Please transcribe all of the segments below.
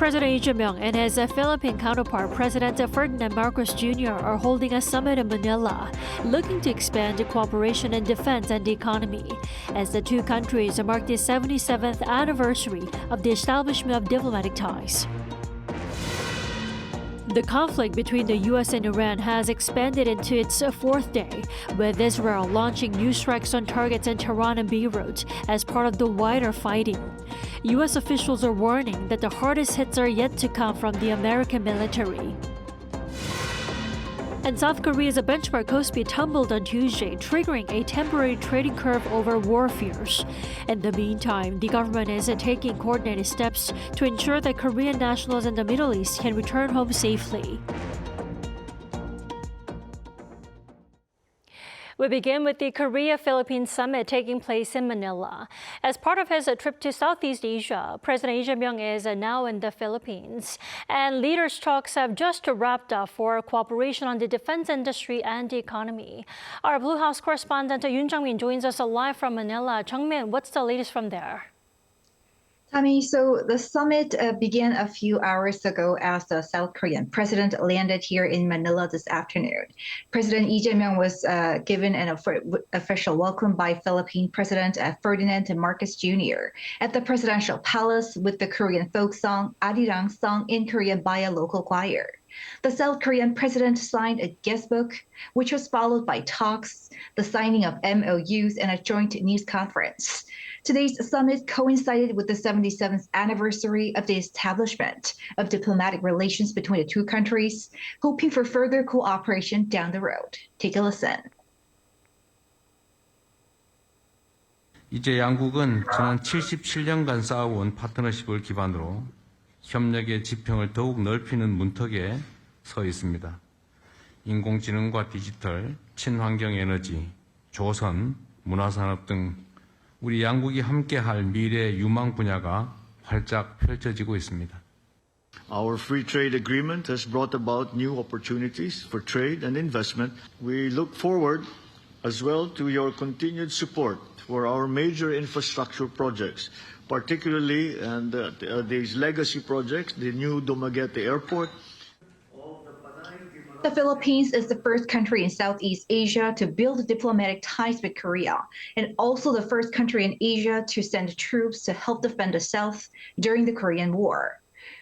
President Lee Jae-myung and his Philippine counterpart, President Ferdinand Marcos Jr., are holding a summit in Manila, looking to expand cooperation in defense and the economy, as the two countries mark the 77th anniversary of the establishment of diplomatic ties. The conflict between the U.S. and Iran has expanded into its fourth day, with Israel launching new strikes on targets in Tehran and Beirut as part of the wider fighting. U.S. officials are warning that the hardest hits are yet to come from the American military. And South Korea's benchmark Kospi tumbled on Tuesday, triggering a temporary trading curve over war fears. In the meantime, the government is taking coordinated steps to ensure that Korean nationals in the Middle East can return home safely. We begin with the Korea-Philippines summit taking place in Manila. As part of his trip to Southeast Asia, President Lee Jae-myung is now in the Philippines. And leaders' talks have just wrapped up for cooperation on the defense industry and the economy. Our Blue House correspondent Yoon Jung-min joins us live from Manila. Jung-min, what's the latest from there? Tammy, so the summit began a few hours ago as the South Korean president landed here in Manila this afternoon. President Lee Jae-myung was given an official welcome by Philippine President Ferdinand Marcos Jr. at the presidential palace with the Korean folk song Arirang sung in Korean by a local choir. The South Korean president signed a guest book, which was followed by talks, the signing of MOUs, and a joint news conference. Today's summit coincided with the 77th anniversary of the establishment of diplomatic relations between the two countries, hoping for further cooperation down the road. Take a listen. 이제 양국은 지난 77년간 쌓아온 파트너십을 기반으로 협력의 지평을 더욱 넓히는 문턱에 서 있습니다. 인공지능과 디지털, 친환경 에너지, 조선, 문화산업 등 우리 양국이 함께할 미래 유망 분야가 활짝 펼쳐지고 있습니다. Our free trade agreement has brought about new opportunities for trade and investment. We look forward as well to your continued support for our major infrastructure projects, particularly these legacy projects, the new Dumaguete Airport. The Philippines is the first country in Southeast Asia to build diplomatic ties with Korea, and also the first country in Asia to send troops to help defend the South during the Korean War.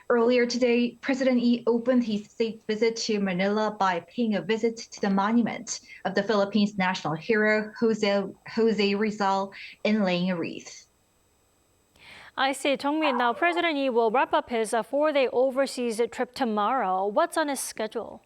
Earlier today, President Lee opened his state visit to Manila by paying a visit to the monument of the Philippines national hero, Jose Rizal, and laying a wreath. I see. Jung-min, now President Lee will wrap up his four-day overseas trip tomorrow. What's on his schedule?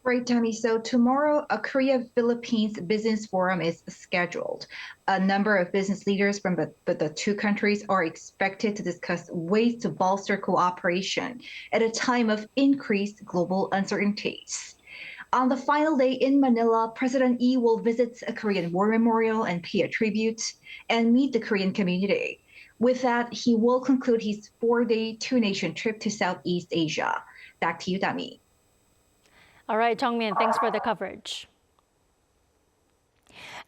Right, Tammy. So tomorrow, a Korea-Philippines business forum is scheduled. A number of business leaders from the two countries are expected to discuss ways to bolster cooperation at a time of increased global uncertainties. On the final day in Manila, President Lee will visit a Korean War Memorial and pay a tribute and meet the Korean community. With that, he will conclude his four-day two-nation trip to Southeast Asia. Back to you, Tammy. All right, Jung-min, thanks for the coverage.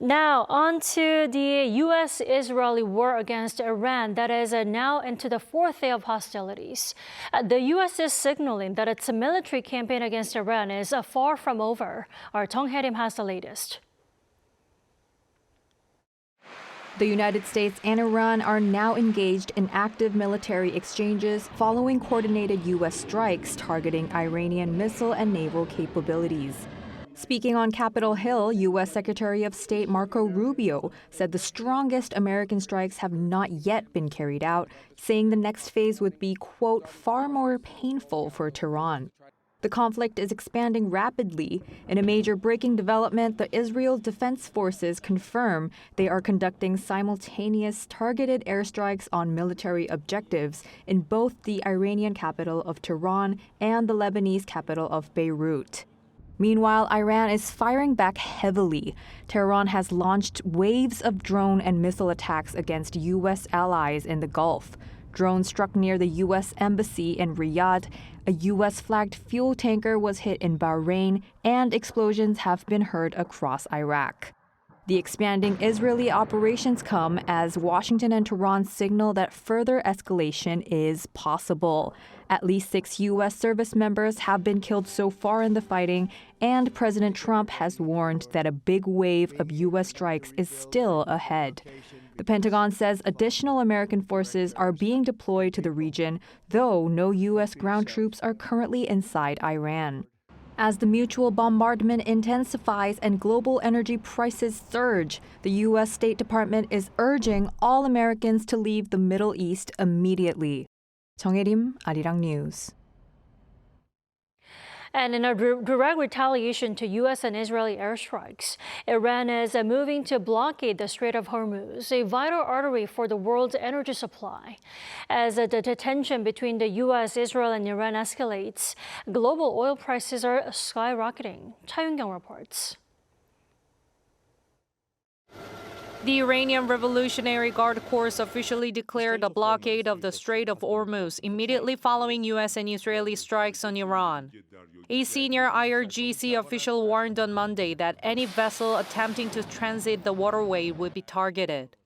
Now, on to the U.S.-Israeli war against Iran that is now into the fourth day of hostilities. The U.S. is signaling that its military campaign against Iran is far from over. Our Jung Hae-rim has the latest. The United States and Iran are now engaged in active military exchanges following coordinated U.S. strikes targeting Iranian missile and naval capabilities. Speaking on Capitol Hill, U.S. Secretary of State Marco Rubio said the strongest American strikes have not yet been carried out, saying the next phase would be, quote, far more painful for Tehran. The conflict is expanding rapidly. In a major breaking development, the Israel Defense Forces confirm they are conducting simultaneous targeted airstrikes on military objectives in both the Iranian capital of Tehran and the Lebanese capital of Beirut. Meanwhile, Iran is firing back heavily. Tehran has launched waves of drone and missile attacks against U.S. allies in the Gulf. Drones struck near the U.S. Embassy in Riyadh. A U.S.-flagged fuel tanker was hit in Bahrain, and explosions have been heard across Iraq. The expanding Israeli operations come as Washington and Tehran signal that further escalation is possible. At least 6 U.S. service members have been killed so far in the fighting, and President Trump has warned that a big wave of U.S. strikes is still ahead. The Pentagon says additional American forces are being deployed to the region, though no U.S. ground troops are currently inside Iran. As the mutual bombardment intensifies and global energy prices surge, the U.S. State Department is urging all Americans to leave the Middle East immediately. 정혜림, Arirang News. And in a direct retaliation to U.S. and Israeli airstrikes, Iran is moving to blockade the Strait of Hormuz, a vital artery for the world's energy supply. As the tension between the U.S., Israel, and Iran escalates, global oil prices are skyrocketing. Cha Yun-kyung reports. The Iranian Revolutionary Guard Corps officially declared a blockade of the Strait of Hormuz immediately following U.S. and Israeli strikes on Iran. A senior IRGC official warned on Monday that any vessel attempting to transit the waterway would be targeted.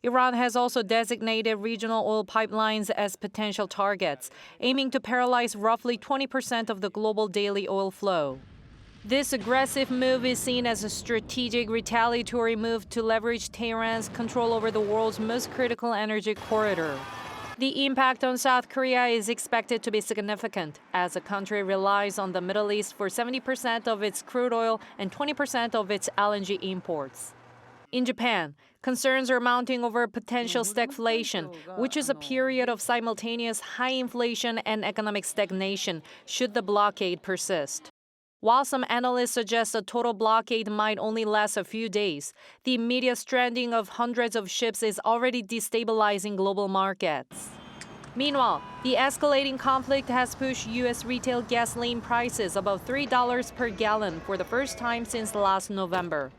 Iran has also designated regional oil pipelines as potential targets, aiming to paralyze roughly 20% of the global daily oil flow. This aggressive move is seen as a strategic retaliatory move to leverage Tehran's control over the world's most critical energy corridor. The impact on South Korea is expected to be significant, as the country relies on the Middle East for 70% of its crude oil and 20% of its LNG imports. In Japan, concerns are mounting over potential stagflation, which is a period of simultaneous high inflation and economic stagnation, should the blockade persist. While some analysts suggest a total blockade might only last a few days, the immediate stranding of hundreds of ships is already destabilizing global markets. Meanwhile, the escalating conflict has pushed U.S. retail gasoline prices above $3 per gallon for the first time since last November.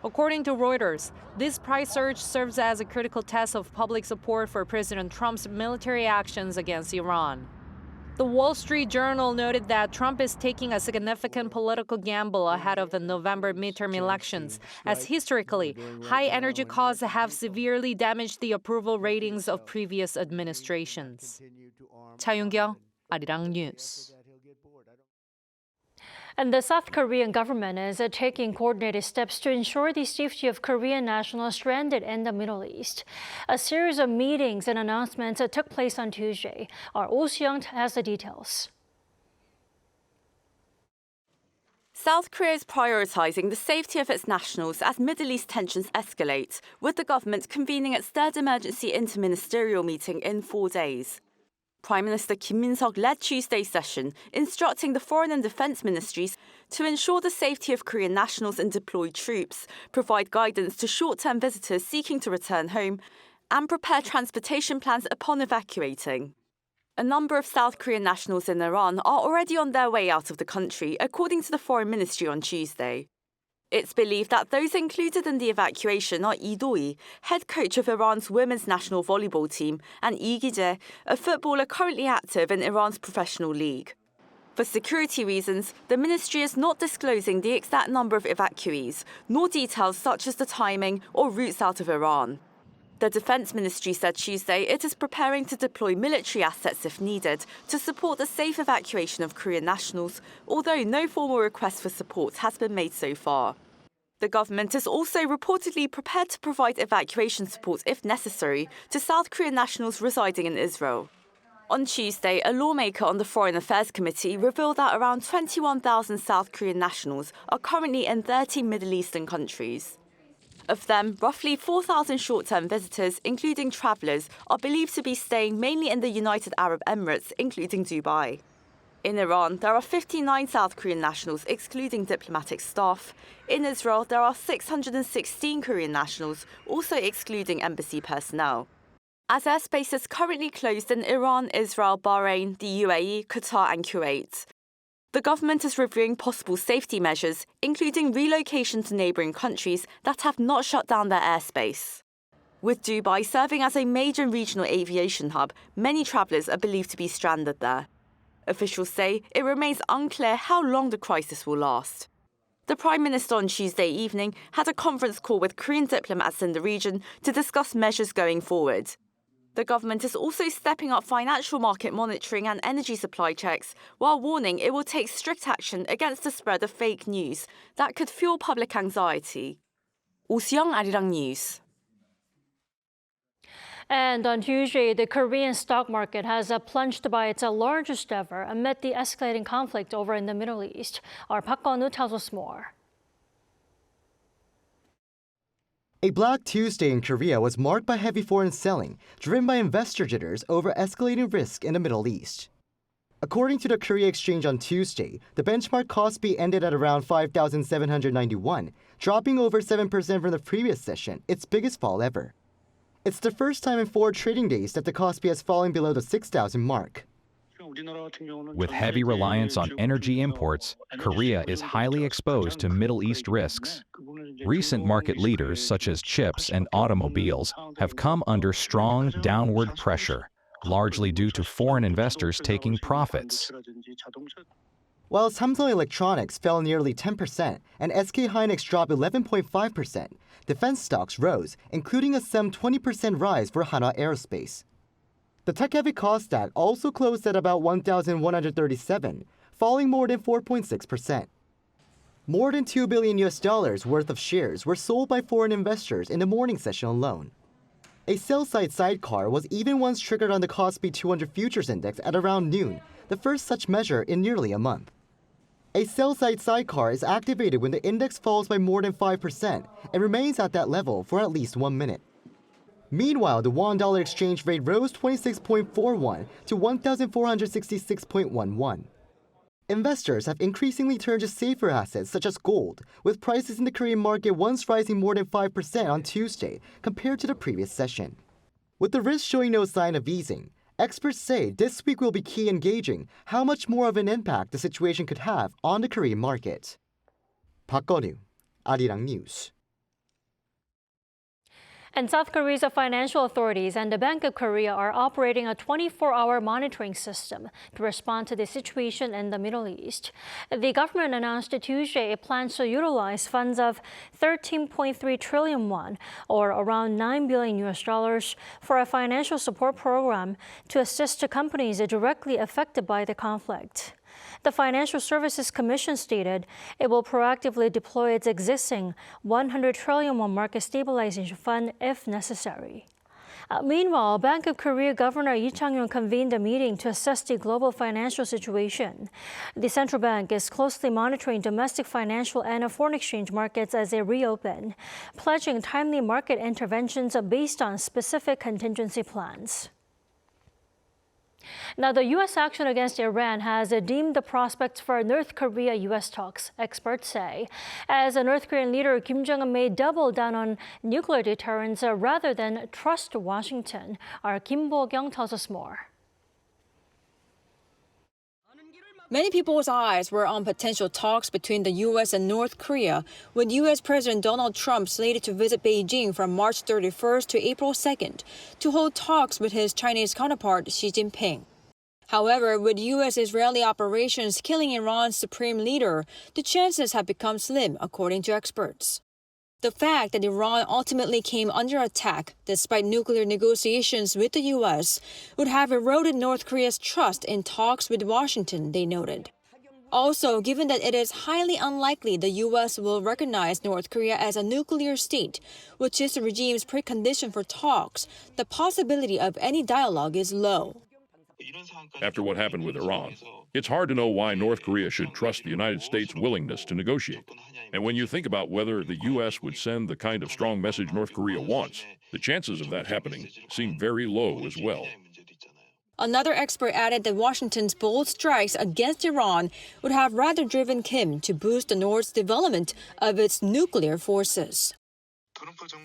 According to Reuters, this price surge serves as a critical test of public support for President Trump's military actions against Iran. The Wall Street Journal noted that Trump is taking a significant political gamble ahead of the November midterm elections, as historically, high energy costs have severely damaged the approval ratings of previous administrations. Cha Yun-kyung, Arirang News. And the South Korean government is taking coordinated steps to ensure the safety of Korean nationals stranded in the Middle East. A series of meetings and announcements took place on Tuesday. Our Oh Seung has the details. South Korea is prioritizing the safety of its nationals as Middle East tensions escalate, with the government convening its third emergency interministerial meeting in 4 days. Prime Minister Kim Min-seok led Tuesday's session, instructing the Foreign and Defense Ministries to ensure the safety of Korean nationals and deployed troops, provide guidance to short-term visitors seeking to return home, and prepare transportation plans upon evacuating. A number of South Korean nationals in Iran are already on their way out of the country, according to the Foreign Ministry on Tuesday. It's believed that those included in the evacuation are Lee Do-hee, head coach of Iran's women's national volleyball team, and Lee Gi-jae, a footballer currently active in Iran's professional league. For security reasons, the ministry is not disclosing the exact number of evacuees, nor details such as the timing or routes out of Iran. The Defense Ministry said Tuesday it is preparing to deploy military assets if needed to support the safe evacuation of Korean nationals, although no formal request for support has been made so far. The government is also reportedly prepared to provide evacuation support if necessary to South Korean nationals residing in Israel. On Tuesday, a lawmaker on the Foreign Affairs Committee revealed that around 21,000 South Korean nationals are currently in 30 Middle Eastern countries. Of them, roughly 4,000 short-term visitors, including travelers, are believed to be staying mainly in the United Arab Emirates, including Dubai. In Iran, there are 59 South Korean nationals, excluding diplomatic staff. In Israel, there are 616 Korean nationals, also excluding embassy personnel. As airspace is currently closed in Iran, Israel, Bahrain, the UAE, Qatar and Kuwait. The government is reviewing possible safety measures, including relocation to neighbouring countries that have not shut down their airspace. With Dubai serving as a major regional aviation hub, many travellers are believed to be stranded there. Officials say it remains unclear how long the crisis will last. The Prime Minister on Tuesday evening had a conference call with Korean diplomats in the region to discuss measures going forward. The government is also stepping up financial market monitoring and energy supply checks, while warning it will take strict action against the spread of fake news that could fuel public anxiety. Oh Seong, Arirang News. And on Tuesday, the Korean stock market has plunged by its largest ever amid the escalating conflict over in the Middle East. Our Park Gun-woo tells us more. A Black Tuesday in Korea was marked by heavy foreign selling, driven by investor jitters over escalating risk in the Middle East. According to the Korea Exchange on Tuesday, the benchmark Kospi ended at around 5,791, dropping over 7% from the previous session, its biggest fall ever. It's the first time in 4 trading days that the Kospi has fallen below the 6,000 mark. With heavy reliance on energy imports, Korea is highly exposed to Middle East risks. Recent market leaders, such as chips and automobiles, have come under strong downward pressure, largely due to foreign investors taking profits. While Samsung Electronics fell nearly 10% and SK Hynix dropped 11.5%, defense stocks rose, including a some 20% rise for Hanwha Aerospace. The tech-heavy Kosdaq also closed at about 1,137, falling more than 4.6%. More than $2 billion worth of shares were sold by foreign investors in the morning session alone. A sell-side sidecar was even once triggered on the Kospi 200 Futures Index at around noon, the first such measure in nearly a month. A sell-side sidecar is activated when the index falls by more than 5% and remains at that level for at least 1 minute. Meanwhile, the won-dollar exchange rate rose 26.41 to 1,466.11. Investors have increasingly turned to safer assets such as gold, with prices in the Korean market once rising more than 5% on Tuesday compared to the previous session. With the risk showing no sign of easing, experts say this week will be key in gauging how much more of an impact the situation could have on the Korean market. Park Gun-woo, Arirang News. And South Korea's financial authorities and the Bank of Korea are operating a 24-hour monitoring system to respond to the situation in the Middle East. The government announced Tuesday it plans to utilize funds of 13.3 trillion won, or around $9 billion for a financial support program to assist the companies directly affected by the conflict. The Financial Services Commission stated it will proactively deploy its existing 100 trillion won market stabilization fund if necessary. Meanwhile, Bank of Korea Governor Lee Chang-yong convened a meeting to assess the global financial situation. The central bank is closely monitoring domestic financial and foreign exchange markets as they reopen, pledging timely market interventions based on specific contingency plans. Now, the U.S. action against Iran has deemed the prospects for North Korea-U.S. talks, experts say, as North Korean leader Kim Jong-un may double down on nuclear deterrence rather than trust Washington. Our Kim Bo-kyung tells us more. Many people's eyes were on potential talks between the U.S. and North Korea, with U.S. President Donald Trump slated to visit Beijing from March 31st to April 2nd to hold talks with his Chinese counterpart Xi Jinping. However, with U.S.-Israeli operations killing Iran's supreme leader, the chances have become slim, according to experts. The fact that Iran ultimately came under attack despite nuclear negotiations with the U.S. would have eroded North Korea's trust in talks with Washington, they noted. Also, given that it is highly unlikely the U.S. will recognize North Korea as a nuclear state, which is the regime's precondition for talks, the possibility of any dialogue is low. After what happened with Iran, it's hard to know why North Korea should trust the United States' willingness to negotiate. And when you think about whether the U.S. would send the kind of strong message North Korea wants, the chances of that happening seem very low as well. Another expert added that Washington's bold strikes against Iran would have rather driven Kim to boost the North's development of its nuclear forces.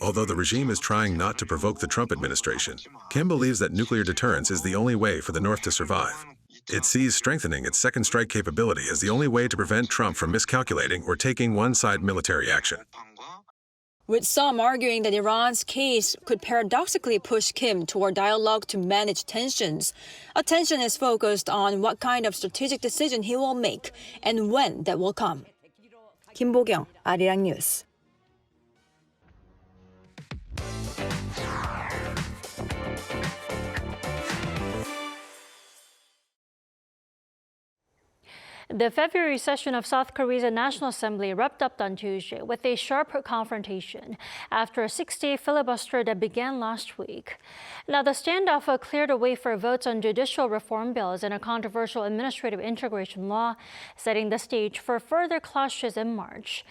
Although the regime is trying not to provoke the Trump administration, Kim believes that nuclear deterrence is the only way for the North to survive. It sees strengthening its second strike capability as the only way to prevent Trump from miscalculating or taking one-side military action. With some arguing that Iran's case could paradoxically push Kim toward dialogue to manage tensions, attention is focused on what kind of strategic decision he will make and when that will come. 김보경, Arirang News. The February session of South Korea's National Assembly wrapped up on Tuesday with a sharp confrontation after a 6-day filibuster that began last week. Now, the standoff cleared a way for votes on judicial reform bills and a controversial administrative integration law, setting the stage for further clashes in March.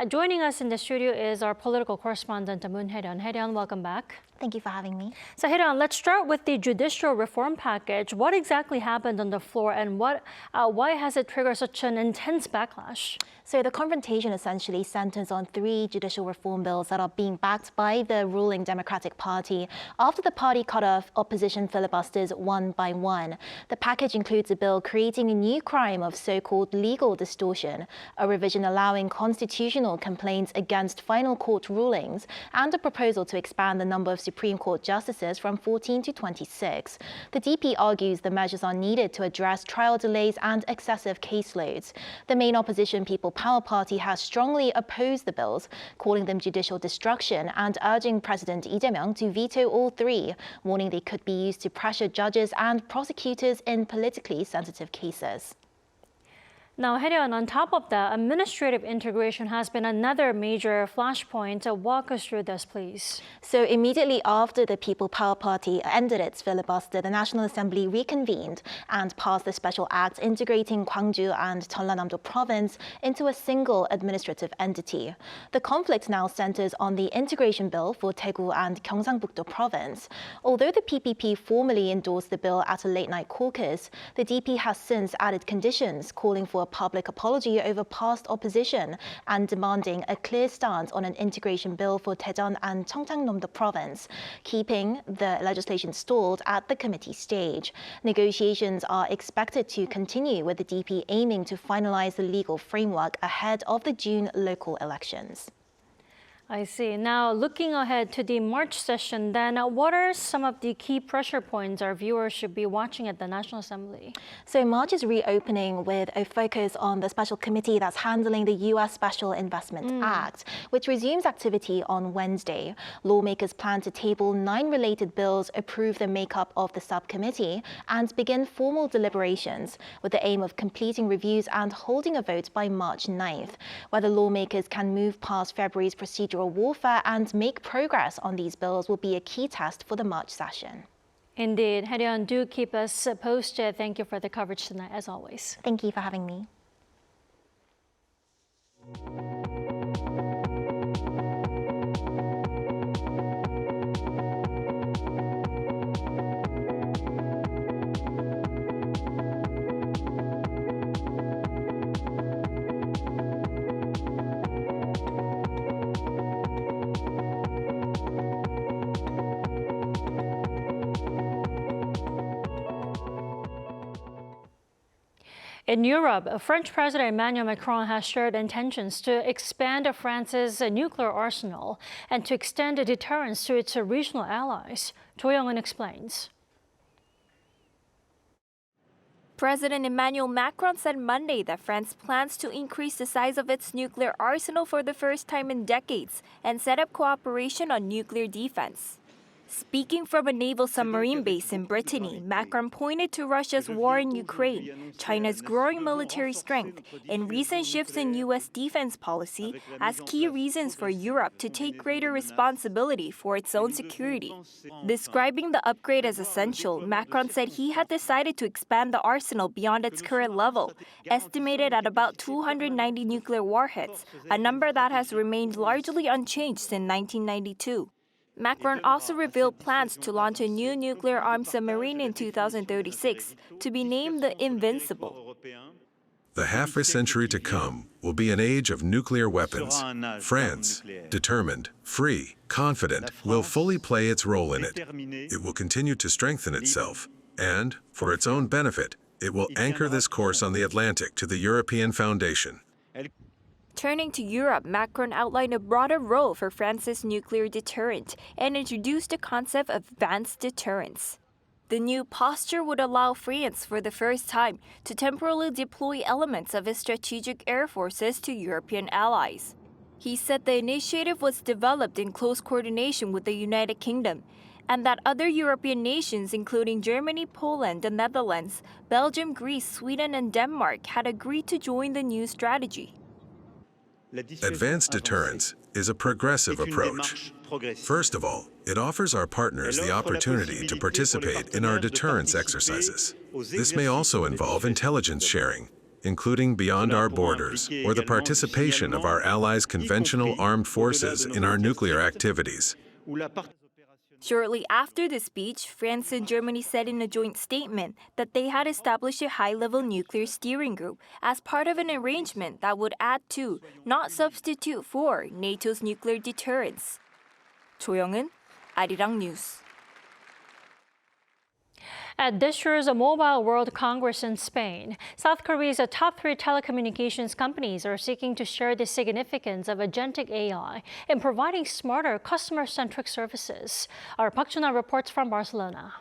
Joining us in the studio is our political correspondent, Moon Hae-ryun. Hae-ryun, welcome back. Thank you for having me. So, Hae-ryun, let's start with the judicial reform package. What exactly happened on the floor, and why has it triggered such an intense backlash? So the confrontation essentially centers on 3 judicial reform bills that are being backed by the ruling Democratic Party after the party cut off opposition filibusters one by one. The package includes a bill creating a new crime of so-called legal distortion, a revision allowing constitutional complaints against final court rulings, and a proposal to expand the number of Supreme Court justices from 14 to 26. The DP argues the measures are needed to address trial delays and excessive caseloads. The main opposition People Power Party has strongly opposed the bills, calling them judicial destruction and urging President Lee Jae-myung to veto all 3, warning they could be used to pressure judges and prosecutors in politically sensitive cases. Now, Hae-ryun, on top of that, administrative integration has been another major flashpoint. Walk us through this, please. So immediately after the People Power Party ended its filibuster, the National Assembly reconvened and passed the special act integrating Gwangju and Jeollanam-do province into a single administrative entity. The conflict now centers on the integration bill for Daegu and Gyeongsangbuk-do province. Although the PPP formally endorsed the bill at a late-night caucus, the DP has since added conditions calling for a public apology over past opposition and demanding a clear stance on an integration bill for Daejeon and Cheongchang-namdo province, keeping the legislation stalled at the committee stage. Negotiations are expected to continue, with the DP aiming to finalize the legal framework ahead of the June local elections. I see. Now, looking ahead to the March session, then, what are some of the key pressure points our viewers should be watching at the National Assembly? So March is reopening with a focus on the special committee that's handling the U.S. Special Investment Act, which resumes activity on Wednesday. Lawmakers plan to table 9 related bills, approve the makeup of the subcommittee, and begin formal deliberations with the aim of completing reviews and holding a vote by March 9th. Whether lawmakers can move past February's procedural warfare and make progress on these bills will be a key test for the March session. Indeed. Hae-ryun, do keep us posted. Thank you for the coverage tonight, as always. Thank you for having me. In Europe, French President Emmanuel Macron has shared intentions to expand France's nuclear arsenal and to extend a deterrence to its regional allies. Jo Young-eun explains. President Emmanuel Macron said Monday that France plans to increase the size of its nuclear arsenal for the first time in decades and set up cooperation on nuclear defense. Speaking from a naval submarine base in Brittany, Macron pointed to Russia's war in Ukraine, China's growing military strength, and recent shifts in U.S. defense policy as key reasons for Europe to take greater responsibility for its own security. Describing the upgrade as essential, Macron said he had decided to expand the arsenal beyond its current level, estimated at about 290 nuclear warheads, a number that has remained largely unchanged since 1992. Macron also revealed plans to launch a new nuclear-armed submarine in 2036, to be named the Invincible. The half a century to come will be an age of nuclear weapons. France, determined, free, confident, will fully play its role in it. It will continue to strengthen itself, and, for its own benefit, it will anchor this course on the Atlantic to the European foundation. Turning to Europe, Macron outlined a broader role for France's nuclear deterrent and introduced the concept of advanced deterrence. The new posture would allow France for the first time to temporarily deploy elements of its strategic air forces to European allies. He said the initiative was developed in close coordination with the United Kingdom, and that other European nations, including Germany, Poland, the Netherlands, Belgium, Greece, Sweden, and Denmark, had agreed to join the new strategy. Advanced deterrence is a progressive approach. First of all, it offers our partners the opportunity to participate in our deterrence exercises. This may also involve intelligence sharing, including beyond our borders, or the participation of our allies' conventional armed forces in our nuclear activities. Shortly after the speech, France and Germany said in a joint statement that they had established a high-level nuclear steering group as part of an arrangement that would add to, not substitute for, NATO's nuclear deterrence. 조영은, Arirang News. At this year's Mobile World Congress in Spain, South Korea's top 3 telecommunications companies are seeking to share the significance of agentic AI in providing smarter, customer-centric services. Our Park Jun-ah reports from Barcelona.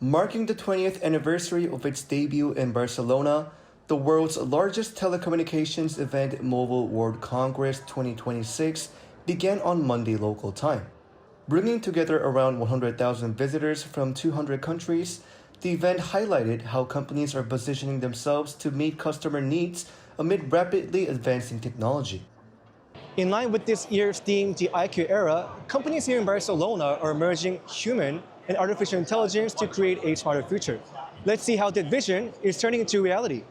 Marking the 20th anniversary of its debut in Barcelona, the world's largest telecommunications event, Mobile World Congress 2026, began on Monday local time. Bringing together around 100,000 visitors from 200 countries, the event highlighted how companies are positioning themselves to meet customer needs amid rapidly advancing technology. In line with this year's theme, the IQ era, companies here in Barcelona are merging human and artificial intelligence to create a smarter future. Let's see how that vision is turning into reality.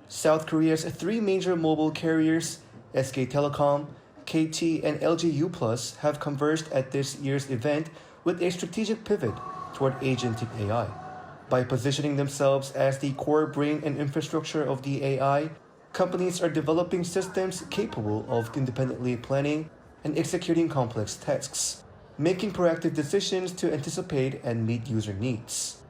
South Korea's 3 major mobile carriers, SK Telecom, KT, and LG-U+ have converged at this year's event with a strategic pivot toward agentic AI. By positioning themselves as the core brain and infrastructure of the AI, companies are developing systems capable of independently planning and executing complex tasks, making proactive decisions to anticipate and meet user needs.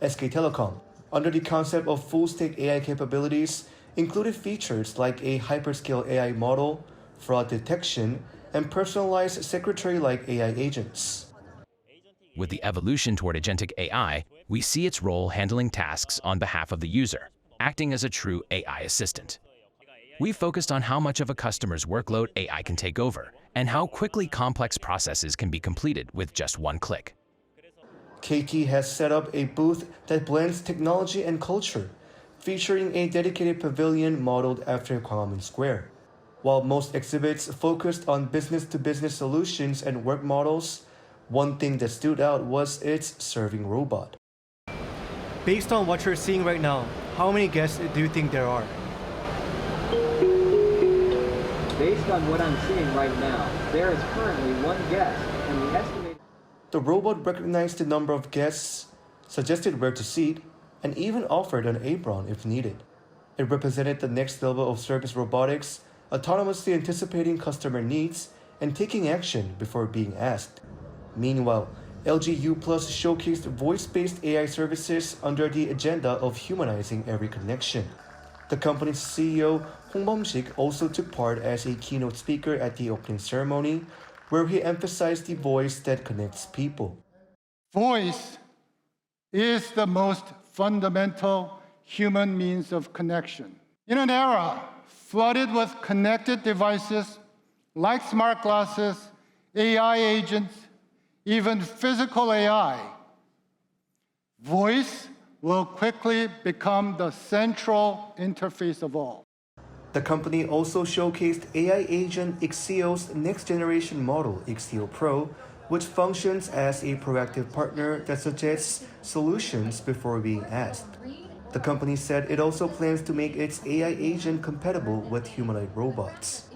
SK Telecom, under the concept of full-stack AI capabilities, included features like a hyperscale AI model, fraud detection, and personalized secretary-like AI agents. With the evolution toward agentic AI, we see its role handling tasks on behalf of the user, acting as a true AI assistant. We focused on how much of a customer's workload AI can take over, and how quickly complex processes can be completed with just one click. KT has set up a booth that blends technology and culture, featuring a dedicated pavilion modeled after Gwanghwamun Square. While most exhibits focused on business-to-business solutions and work models, one thing that stood out was its serving robot. Based on what you're seeing right now, how many guests do you think there are? Based on what I'm seeing right now, there is currently 1 guest, and the estimate... The robot recognized the number of guests, suggested where to seat, and even offered an apron if needed. It represented the next level of service robotics, autonomously anticipating customer needs and taking action before being asked. Meanwhile, LG-U+ showcased voice-based AI services under the agenda of humanizing every connection. The company's CEO, Hong Bum-sik, also took part as a keynote speaker at the opening ceremony, where he emphasized the voice that connects people. Voice is the most fundamental human means of connection. In an era flooded with connected devices like smart glasses, AI agents, even physical AI, voice will quickly become the central interface of all. The company also showcased AI agent Ixio's next-generation model, Ixio Pro, which functions as a proactive partner that suggests solutions before being asked. The company said it also plans to make its AI agent compatible with humanoid robots.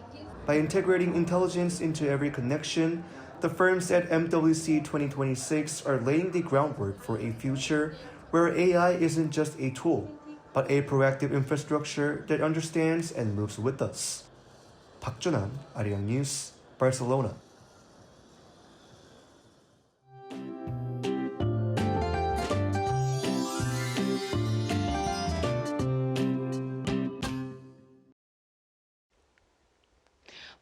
By integrating intelligence into every connection, the firms at MWC 2026 are laying the groundwork for a future where AI isn't just a tool, but a proactive infrastructure that understands and moves with us. Park Jun-ah, Arirang News, Barcelona.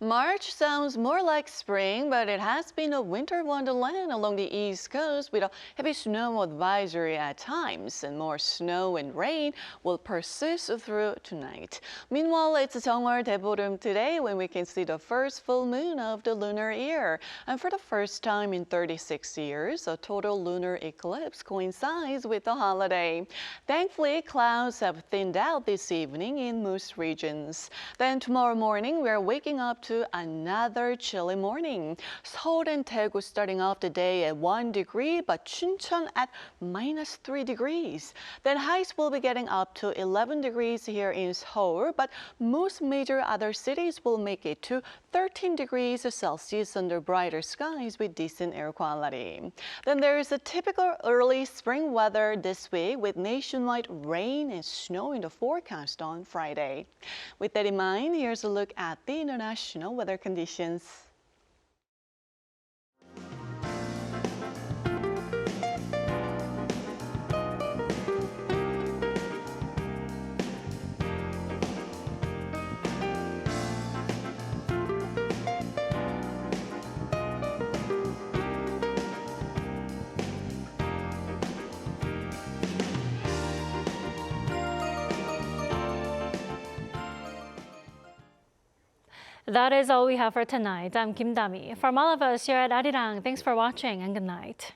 March sounds more like spring, but it has been a winter wonderland along the East Coast with a heavy snow advisory at times, and more snow and rain will persist through tonight. Meanwhile, it's 정월 대보름 today when we can see the first full moon of the lunar year. And for the first time in 36 years, a total lunar eclipse coincides with the holiday. Thankfully, clouds have thinned out this evening in most regions. Then tomorrow morning, we're waking up to another chilly morning. Seoul and Daegu starting off the day at 1 degree, but Chuncheon at -3 degrees. Then highs will be getting up to 11 degrees here in Seoul, but most major other cities will make it to 13 degrees Celsius under brighter skies with decent air quality. Then there is a typical early spring weather this week with nationwide rain and snow in the forecast on Friday. With that in mind, here's a look at the international weather conditions. That is all we have for tonight. I'm Kim Dami. From all of us here at Arirang, thanks for watching and good night.